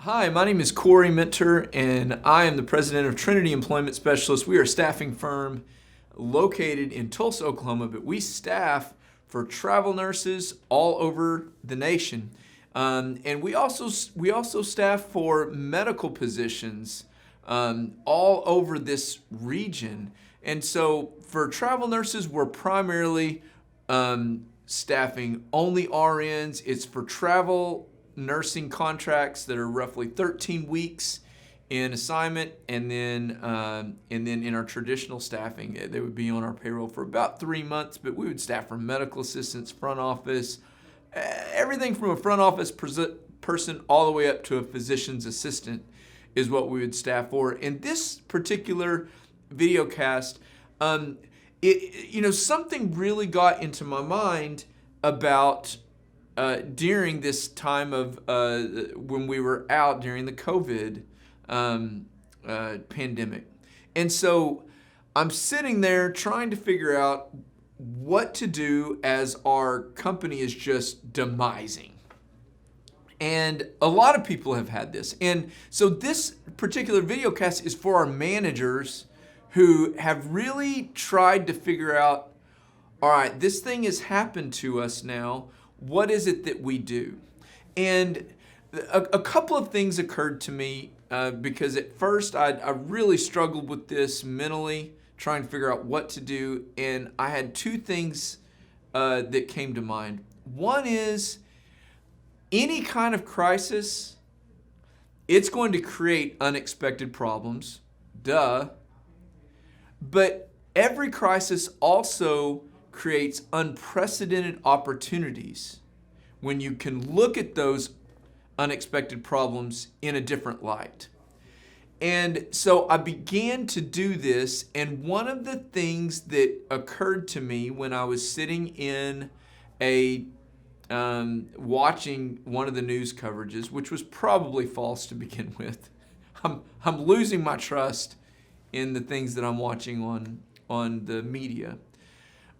Hi, my name is Corey Minter, and I am the president of Trinity Employment Specialists. We are a staffing firm located in Tulsa, Oklahoma, but we staff for travel nurses all over the nation. And we also staff for medical positions all over this region. And so for travel nurses, we're primarily staffing only RNs. It's for travel nursing contracts that are roughly 13 weeks in assignment, and then in our traditional staffing, they would be on our payroll for about 3 months. But we would staff from medical assistants, front office, everything from a front office person all the way up to a physician's assistant is what we would staff for. In this particular video cast, something really got into my mind about during this time of when we were out during the COVID pandemic. And so I'm sitting there trying to figure out what to do as our company is just demising. And a lot of people have had this. And so this particular video cast is for our managers who have really tried to figure out, all right, this thing has happened to us now. What is it that we do? And a couple of things occurred to me because at first I really struggled with this mentally, trying to figure out what to do. And I had two things that came to mind. One is any kind of crisis, it's going to create unexpected problems. Duh. But every crisis also creates unprecedented opportunities when you can look at those unexpected problems in a different light. And so I began to do this, and one of the things that occurred to me when I was sitting in watching one of the news coverages, which was probably false to begin with. I'm losing my trust in the things that I'm watching on the media.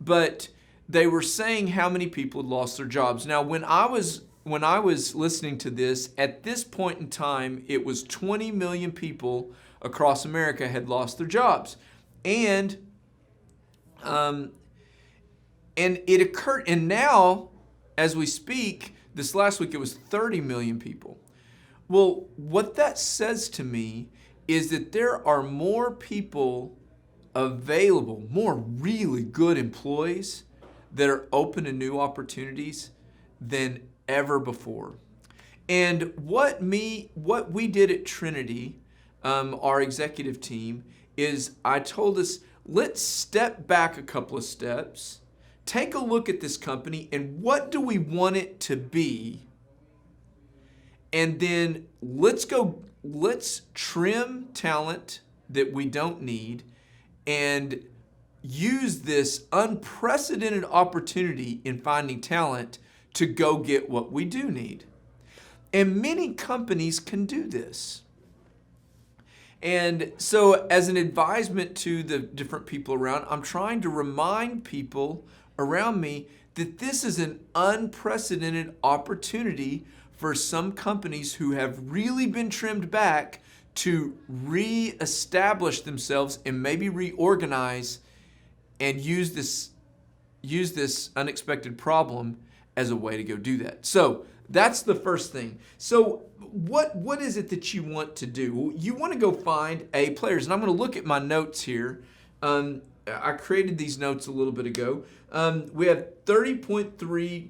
But they were saying how many people had lost their jobs. Now, when I was listening to this, at this point in time, it was 20 million people across America had lost their jobs. And it occurred, and now, as we speak, this last week it was 30 million people. Well, what that says to me is that there are more people available, more really good employees that are open to new opportunities than ever before. And what we did at Trinity, our executive team, is I told us, let's step back a couple of steps, take a look at this company, and what do we want it to be? And then let's trim talent that we don't need and use this unprecedented opportunity in finding talent to go get what we do need. And many companies can do this. And so as an advisement to the different people around, I'm trying to remind people around me that this is an unprecedented opportunity for some companies who have really been trimmed back to reestablish themselves and maybe reorganize and use this unexpected problem as a way to go do that. So that's the first thing. So what is it that you want to do? Well, you want to go find A players. And I'm going to look at my notes here. I created these notes a little bit ago. We have 30.3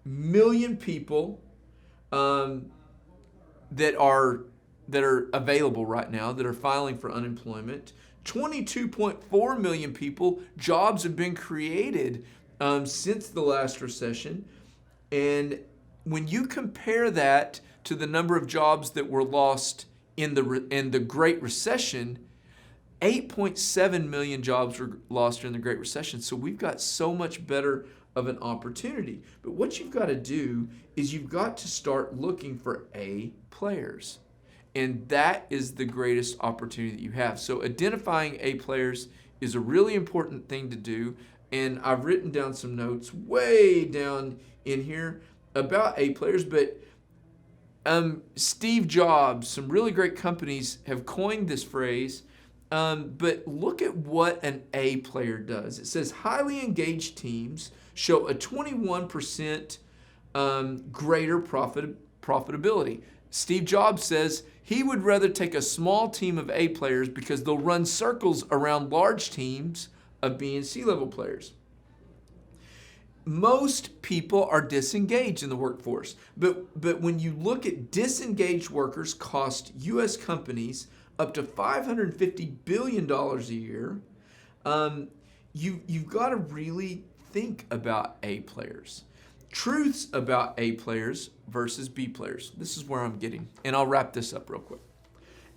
million people that are available right now, that are filing for unemployment. 22.4 million people, jobs have been created since the last recession. And when you compare that to the number of jobs that were lost in the Great Recession, 8.7 million jobs were lost during the Great Recession. So we've got so much better of an opportunity. But what you've got to do is you've got to start looking for A players. And that is the greatest opportunity that you have. So identifying A players is a really important thing to do. And I've written down some notes way down in here about A players, but Steve Jobs, some really great companies have coined this phrase. But look at what an A player does. It says highly engaged teams show a 21% greater profitability. Steve Jobs says he would rather take a small team of A players because they'll run circles around large teams of B and C level players. Most people are disengaged in the workforce, but when you look at disengaged workers cost U.S. companies up to $550 billion a year, you've got to really think about A players. Truths about A players versus B players. This is where I'm getting, and I'll wrap this up real quick.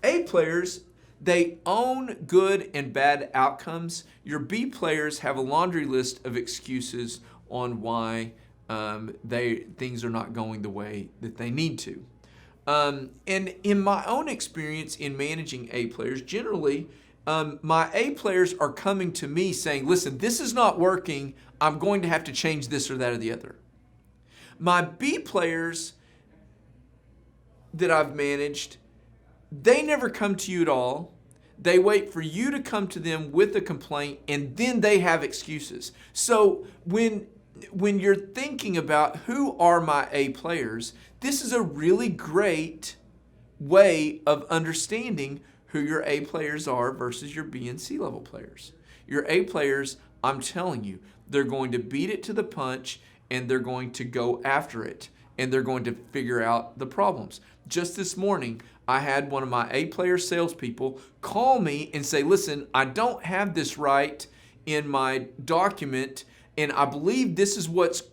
A players, they own good and bad outcomes. Your B players have a laundry list of excuses on why things are not going the way that they need to. And in my own experience in managing A players, generally, my A players are coming to me saying, listen, this is not working. I'm going to have to change this or that or the other. My B players that I've managed, they never come to you at all. They wait for you to come to them with a complaint, and then they have excuses. So when you're thinking about who are my A players, this is a really great way of understanding who your A players are versus your B and C level players. Your A players, I'm telling you, they're going to beat it to the punch, and they're going to go after it, and they're going to figure out the problems. Just this morning, I had one of my A player salespeople call me and say, listen, I don't have this right in my document, and I believe this is what's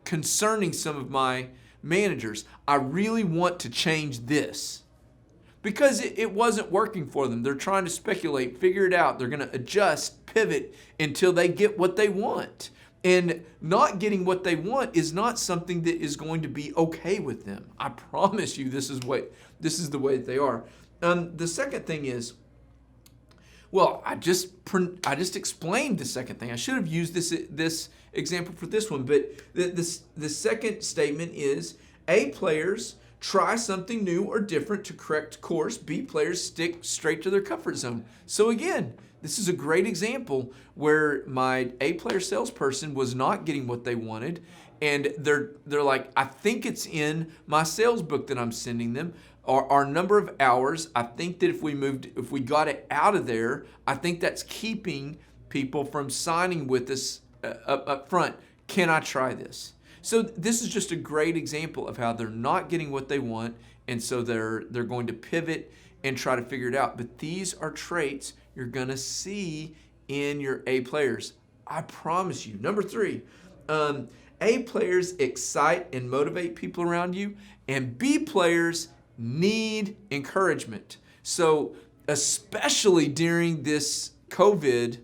concerning some of my managers. I really want to change this. Because it wasn't working for them. They're trying to speculate, figure it out. They're going to adjust, pivot until they get what they want. And not getting what they want is not something that is going to be okay with them. I promise you this is the way that they are. The second thing is, well, I just explained the second thing. I should have used this example for this one, but the second statement is A players try something new or different to correct course. B players stick straight to their comfort zone. So again, this is a great example where my A player salesperson was not getting what they wanted, and they're like, I think it's in my sales book that I'm sending them. Our number of hours, I think that if we got it out of there, I think that's keeping people from signing with us up front. Can I try this? So this is just a great example of how they're not getting what they want, and so they're going to pivot and try to figure it out. But these are traits you're going to see in your A players. I promise you. Number 3, A players excite and motivate people around you, and B players need encouragement. So especially during this COVID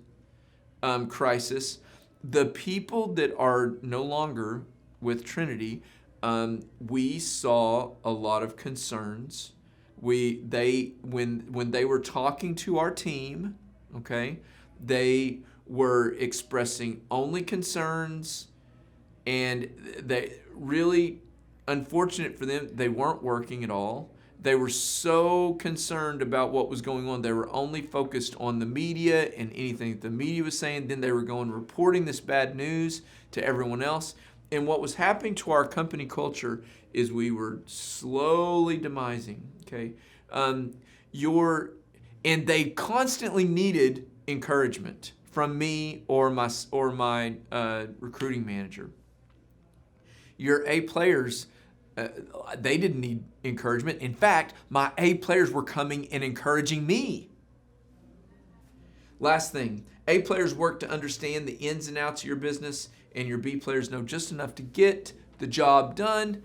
crisis, the people that are no longer with Trinity, we saw a lot of concerns. When they were talking to our team, okay, they were expressing only concerns, and they really, unfortunate for them, they weren't working at all. They were so concerned about what was going on. They were only focused on the media and anything that the media was saying. Then they were going reporting this bad news to everyone else. And what was happening to our company culture is we were slowly demising. Okay, and they constantly needed encouragement from me or my recruiting manager. Your A players, they didn't need encouragement. In fact, my A players were coming and encouraging me. Last thing, A players work to understand the ins and outs of your business, and your B players know just enough to get the job done.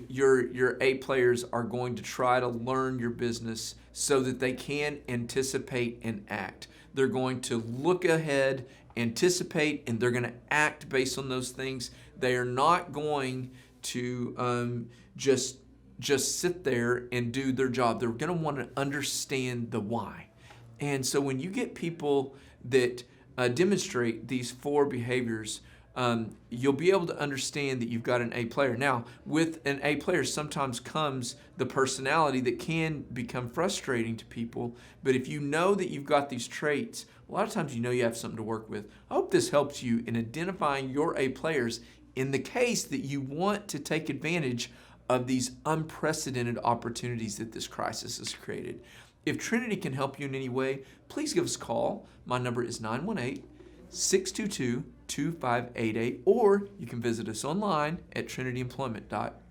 Your A players are going to try to learn your business so that they can anticipate and act. They're going to look ahead, anticipate, and they're going to act based on those things. They are not going to just sit there and do their job. They're going to want to understand the why. And so when you get people that demonstrate these 4 behaviors, you'll be able to understand that you've got an A player. Now, with an A player sometimes comes the personality that can become frustrating to people, but if you know that you've got these traits, a lot of times you know you have something to work with. I hope this helps you in identifying your A players in the case that you want to take advantage of these unprecedented opportunities that this crisis has created. If Trinity can help you in any way, please give us a call. My number is 918-622-2588, or you can visit us online at trinityemployment.com.